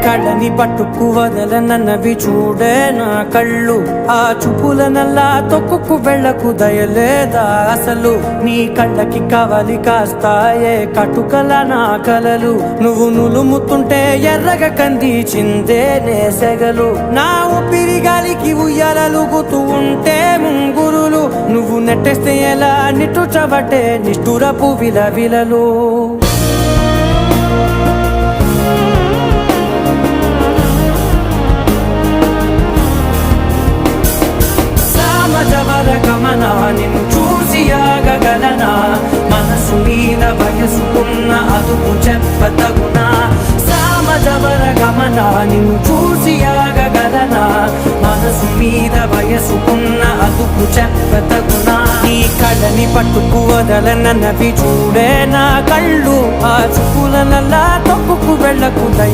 కళ్ళని పట్టుకు వదలనన్నవి చూడే నా కళ్ళు. ఆ చూపులనల్లా తొక్కుకు వెళ్ళకు దయలేదా అసలు. నీ కళ్ళకి కవలి కాస్తాయే కటుకల నా కలలు. నువ్వు నులుముతుంటే ఎర్రగా కందిచిందే నేసెగలు. నా ఊపిరి గాలికి ఉయ్యాలలుగుతూ ఉంటే ముంగురులు. నువ్వు నెట్టేస్తే ఎలా నిట్టుచబట్టే నిష్ఠురపు విలవిలలు. గమనా నిన్ను చూసి ఆగగలనా. మనసు మీద వయసుకున్న అదుపు చెప్పతగునా. సామజవర గమనా నిన్ను చూసి ఆగగలనా. మనసు మీద వయసుకున్న అదుపు చెప్పతగునా. నీ కళ్ళని పట్టుకు వదలనన్నవి చూడే నా కళ్ళు. ఆ చూపులనల్లా తొక్కుకు వెళ్ళకు